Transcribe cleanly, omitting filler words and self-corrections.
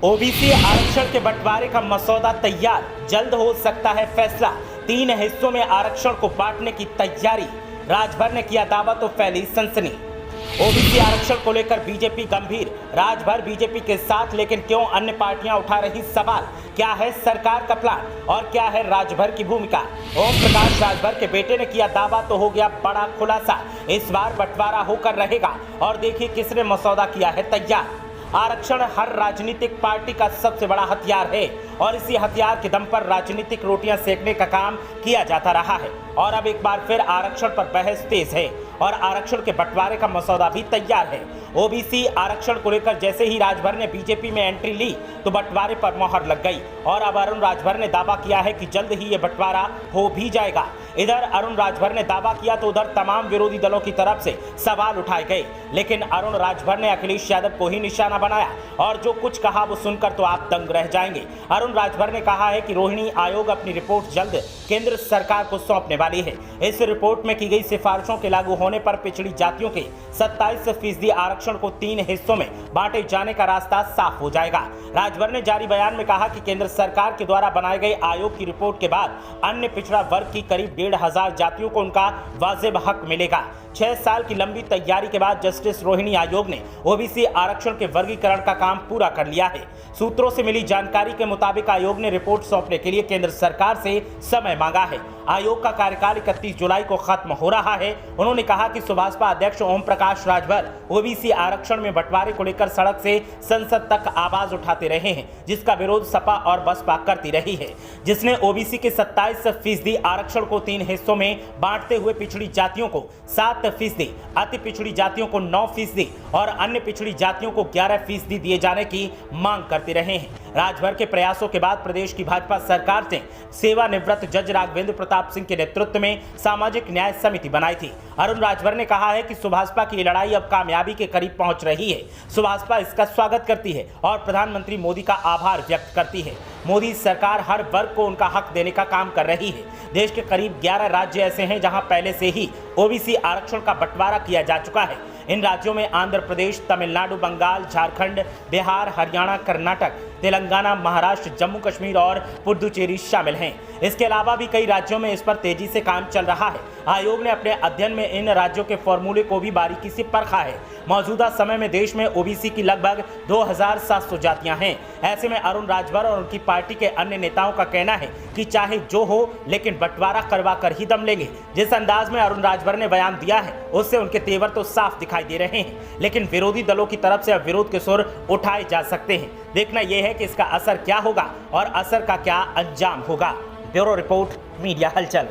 OBC आरक्षण के बंटवारे का मसौदा तैयार, जल्द हो सकता है फैसला। 3 हिस्सों में आरक्षण को बांटने की तैयारी, राजभर ने किया दावा तो फैली सनसनी। ओबीसी आरक्षण को लेकर बीजेपी गंभीर, राजभर बीजेपी के साथ, लेकिन क्यों अन्य पार्टियां उठा रही सवाल? क्या है सरकार का प्लान और क्या है राजभर की भूमिका? ओम प्रकाश राजभर के बेटे ने किया दावा तो हो गया बड़ा खुलासा। इस बार बंटवारा होकर रहेगा और देखिए किसने मसौदा किया है तैयार। आरक्षण हर राजनीतिक पार्टी का सबसे बड़ा हथियार है और इसी हथियार के दम पर राजनीतिक रोटियां सेकने का काम किया जाता रहा है और अब एक बार फिर आरक्षण पर बहस तेज है और आरक्षण के बंटवारे का मसौदा भी तैयार है। ओबीसी आरक्षण को लेकर जैसे ही राजभर ने बीजेपी में एंट्री ली तो बंटवारे पर मोहर लग गई और अब अरुण राजभर ने दावा किया है कि जल्द ही ये बंटवारा हो भी जाएगा। इधर अरुण राजभर ने दावा किया तो उधर तमाम विरोधी दलों की तरफ से सवाल उठाए गए, लेकिन अरुण राजभर ने अखिलेश यादव को ही निशाना बनाया और जो कुछ कहा वो सुनकर तो आप दंग रह जाएंगे। अरुण राजभर ने कहा है कि रोहिणी आयोग अपनी रिपोर्ट जल्द केंद्र सरकार को सौंपने वाली है। इस रिपोर्ट में की गई सिफारिशों के लागू होने पर पिछड़ी जातियों के 27% आरक्षण को 3 हिस्सों में बांटे जाने का रास्ता साफ हो जाएगा। राजभर ने जारी बयान में कहा कि केंद्र सरकार के द्वारा बनाए गए आयोग की रिपोर्ट के बाद अन्य पिछड़ा वर्ग की करीब 1,500 जातियों को उनका वाजिब हक मिलेगा। 6 साल की लंबी तैयारी के बाद जस्टिस रोहिणी आयोग ने ओबीसी आरक्षण के वर्गीकरण का काम पूरा कर लिया है। सूत्रों से मिली जानकारी के मुताबिक आयोग ने रिपोर्ट सौंपने के लिए केंद्र सरकार से समय मांगा है। आयोग का कार्यकाल 31 जुलाई को खत्म हो रहा है। उन्होंने कहा कि सुभाषपा अध्यक्ष ओम प्रकाश राजभर ओबीसी आरक्षण में बंटवारे को लेकर सड़क से संसद तक आवाज उठाते रहे हैं, जिसका विरोध सपा और बसपा करती रही है, जिसने ओबीसी के 27% आरक्षण को 3 हिस्सों में बांटते हुए पिछड़ी जातियों को 7%, अति पिछड़ी जातियों को 9% और अन्य पिछड़ी जातियों को 11% दिए जाने की मांग करते रहे हैं। राजभर के प्रयासों के बाद प्रदेश की भाजपा सरकार ने सेवानिवृत्त जज राघवेंद्र प्रताप सिंह के नेतृत्व में सामाजिक न्याय समिति बनाई थी। अरुण राजभर ने कहा है कि सुभाषपा की लड़ाई अब कामयाबी के करीब पहुंच रही है। सुभाषपा इसका स्वागत करती है और प्रधानमंत्री मोदी का आभार व्यक्त करती है। मोदी सरकार हर वर्ग को उनका हक देने का काम कर रही है। देश के करीब 11 राज्य ऐसे हैं जहां पहले से ही ओबीसी आरक्षण का बंटवारा किया जा चुका है। इन राज्यों में आंध्र प्रदेश, तमिलनाडु, बंगाल, झारखंड, बिहार, हरियाणा, कर्नाटक, तेलंगाना, महाराष्ट्र, जम्मू कश्मीर और पुडुचेरी शामिल हैं। इसके अलावा भी कई राज्यों में इस पर तेजी से काम चल रहा है। आयोग ने अपने अध्ययन में इन राज्यों के फॉर्मूले को भी बारीकी से परखा है। मौजूदा समय में देश में ओबीसी की लगभग 2700 जातियां हैं। ऐसे में अरुण राजभर और उनकी पार्टी के अन्य नेताओं का कहना है कि चाहे जो हो, लेकिन बंटवारा करवा कर ही दम लेंगे। जिस अंदाज में अरुण राजभर ने बयान दिया है उससे उनके तेवर तो साफ दिखाई दे रहे हैं, लेकिन विरोधी दलों की तरफ से अब विरोध के सुर उठाए जा सकते हैं। देखना यह है कि इसका असर क्या होगा और असर का क्या अंजाम होगा। ब्यूरो रिपोर्ट, मीडिया हलचल।